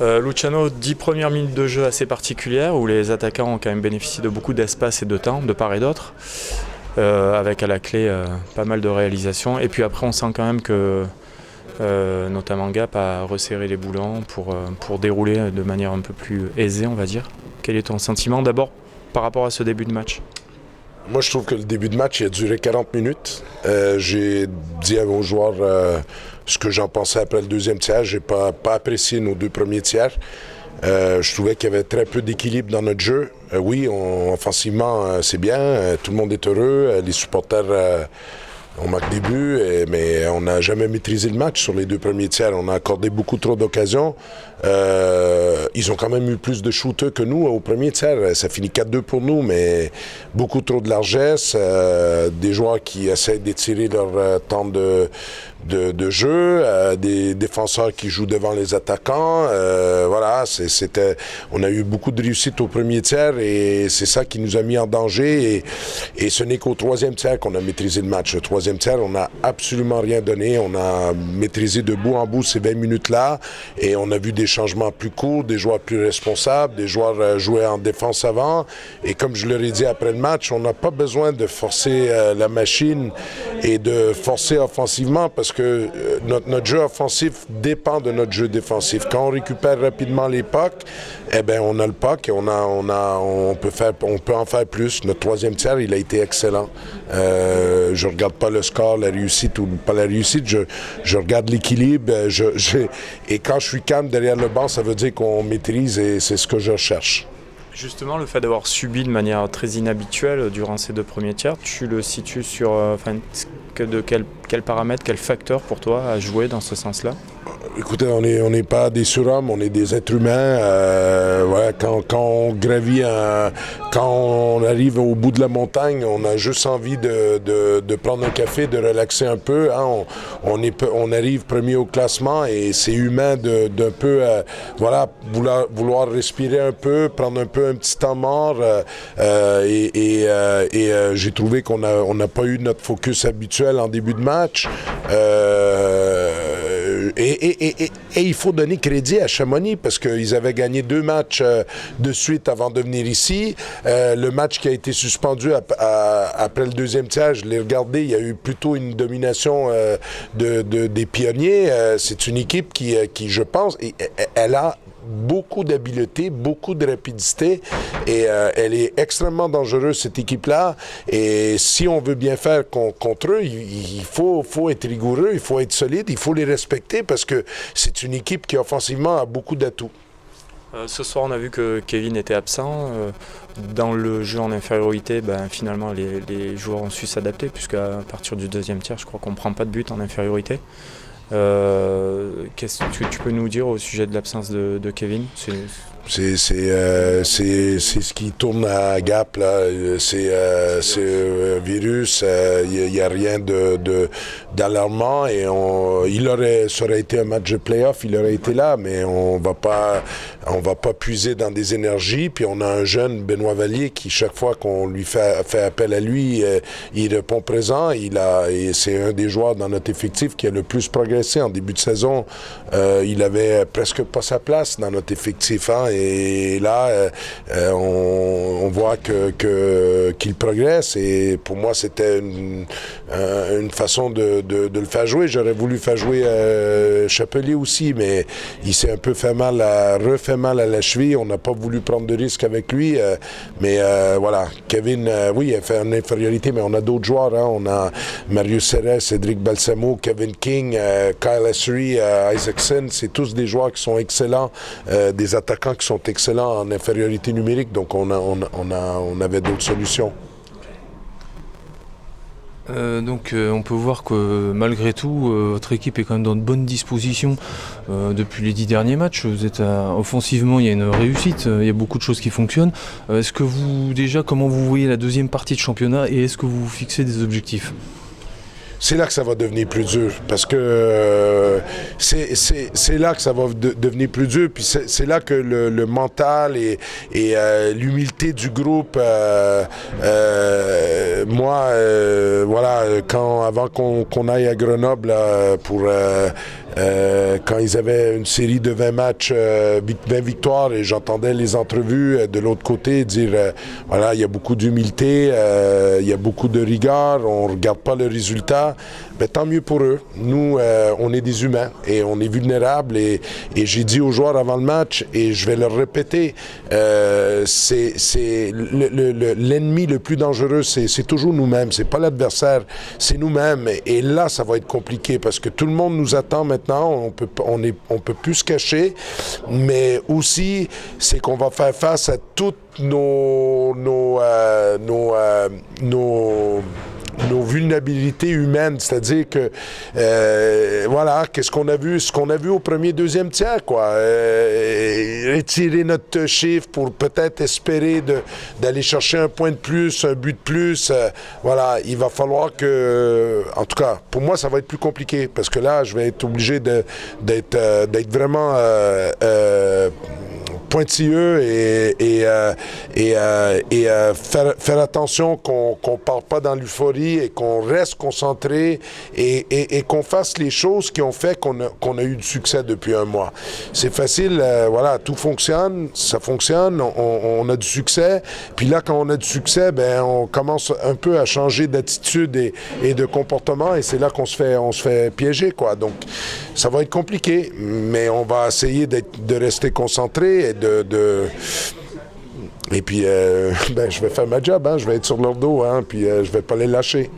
Luciano, 10 premières minutes de jeu assez particulières où les attaquants ont quand même bénéficié de beaucoup d'espace et de temps de part et d'autre, avec à la clé pas mal de réalisations. Et puis après, on sent quand même que notamment Gap a resserré les boulons pour dérouler de manière un peu plus aisée, on va dire. Quel est ton sentiment d'abord par rapport à ce début de match? Moi, je trouve que le début de match il a duré 40 minutes. J'ai dit aux joueurs ce que j'en pensais après le deuxième tiers. J'ai pas apprécié nos deux premiers tiers. Je trouvais qu'il y avait très peu d'équilibre dans notre jeu. Oui, offensivement, c'est bien. Tout le monde est heureux. Les supporters on marque des buts, mais on n'a jamais maîtrisé le match sur les deux premiers tiers. On a accordé beaucoup trop d'occasions. Ils ont quand même eu plus de shooters que nous au premier tiers. Ça finit 4-2 pour nous, mais beaucoup trop de largesse. Des joueurs qui essaient d'étirer leur temps de jeu, des défenseurs qui jouent devant les attaquants. Voilà, on a eu beaucoup de réussite au premier tiers et c'est ça qui nous a mis en danger. Et ce n'est qu'au troisième tiers qu'on a maîtrisé le match. Le troisième tiers, on n'a absolument rien donné. On a maîtrisé de bout en bout ces 20 minutes-là et on a vu des changements plus courts, des joueurs plus responsables, des joueurs jouer en défense avant. Et comme je leur ai dit après le match, on n'a pas besoin de forcer la machine et de forcer offensivement parce que notre jeu offensif dépend de notre jeu défensif. Quand on récupère rapidement les pucks, eh bien, on a le puck et on peut en faire plus. Notre troisième tiers, il a été excellent. Je regarde pas le score, la réussite ou pas la réussite. Je regarde l'équilibre. Et quand je suis calme derrière le banc, ça veut dire qu'on maîtrise et c'est ce que je cherche. Justement, le fait d'avoir subi de manière très inhabituelle durant ces deux premiers tiers, tu le situes sur quel paramètre, quel facteur pour toi a joué dans ce sens-là? Écoutez, on n'est pas des surhommes, on est des êtres humains. Voilà, quand on gravit, quand on arrive au bout de la montagne, on a juste envie de prendre un café, de relaxer un peu. Hein. On arrive premier au classement et c'est humain d'un peu, vouloir respirer un peu, prendre un petit temps mort. J'ai trouvé qu'on n'a pas eu notre focus habituel en début de match. Et il faut donner crédit à Chamonix parce qu'ils avaient gagné 2 matchs de suite avant de venir ici. Le match qui a été suspendu après le deuxième tiers, je l'ai regardé, il y a eu plutôt une domination des pionniers. C'est une équipe qui, je pense, elle a beaucoup d'habileté, beaucoup de rapidité et elle est extrêmement dangereuse, cette équipe-là. Et si on veut bien faire contre eux, il faut être rigoureux, il faut être solide, il faut les respecter parce que c'est une équipe qui offensivement a beaucoup d'atouts. Ce soir, on a vu que Kevin était absent. Dans le jeu en infériorité, finalement, les joueurs ont su s'adapter puisqu'à partir du deuxième tiers, je crois qu'on ne prend pas de but en infériorité. Qu'est-ce que tu peux nous dire au sujet de l'absence de Kevin? C'est ce qui tourne à Gap, là. C'est un virus. Il n'y a rien d'alarmant et ça aurait été un match de play-off, il aurait été là, mais on va pas puiser dans des énergies. Puis on a un jeune, Benoît Vallier, qui chaque fois qu'on lui fait appel à lui, il répond présent. Et c'est un des joueurs dans notre effectif qui a le plus progressé. En début de saison, il avait presque pas sa place dans notre effectif. Hein, et là, on voit qu'il progresse. Et pour moi, c'était une façon de le faire jouer. J'aurais voulu faire jouer Chapelier aussi, mais il s'est un peu refait mal à la cheville. On n'a pas voulu prendre de risques avec lui. Mais voilà, Kevin, oui, il fait une infériorité, mais on a d'autres joueurs. Hein. On a Marius Serres, Cédric Balsamo, Kevin King, Kyle Essery, Isaacson. C'est tous des joueurs qui sont excellents, des attaquants qui sont excellents en infériorité numérique. Donc on avait d'autres solutions. On peut voir que malgré tout, votre équipe est quand même dans de bonnes dispositions depuis les 10 derniers matchs. Vous êtes offensivement, il y a une réussite, il y a beaucoup de choses qui fonctionnent. Est-ce que comment vous voyez la deuxième partie de championnat et est-ce que vous vous fixez des objectifs? C'est là que ça va devenir plus dur, parce que c'est là que ça va devenir plus dur, puis c'est là que le mental et l'humilité du groupe, avant qu'on aille à Grenoble pour quand ils avaient une série de 20 matchs, 20 victoires, et j'entendais les entrevues de l'autre côté dire voilà, il y a beaucoup d'humilité, il y a beaucoup de rigueur, on ne regarde pas le résultat. Mais tant mieux pour eux. Nous, on est des humains et on est vulnérables. Et j'ai dit aux joueurs avant le match, et je vais leur répéter, l'ennemi le plus dangereux, c'est toujours nous-mêmes. C'est pas l'adversaire, c'est nous-mêmes. Et là, ça va être compliqué parce que tout le monde nous attend maintenant. On peut plus se cacher. Mais aussi, c'est qu'on va faire face à toutes nos vulnérabilités humaines, c'est-à-dire que voilà, qu'est-ce qu'on a vu, ce qu'on a vu au premier, deuxième tiers, quoi. Retirer notre chiffre pour peut-être espérer d'aller chercher un point de plus, un but de plus. Voilà, il va falloir que, en tout cas, pour moi, ça va être plus compliqué parce que là, je vais être obligé d'être vraiment pointilleux et faire attention qu'on part pas dans l'euphorie et qu'on reste concentré et qu'on fasse les choses qui ont fait qu'on a eu du succès depuis un mois. C'est facile, voilà, tout fonctionne, ça fonctionne, on a du succès. Puis là, quand on a du succès, ben on commence un peu à changer d'attitude et de comportement et c'est là qu'on se fait piéger, quoi. Donc, ça va être compliqué, mais on va essayer de rester concentré et puis, je vais faire ma job, hein, je vais être sur leur dos, hein, puis je vais pas les lâcher.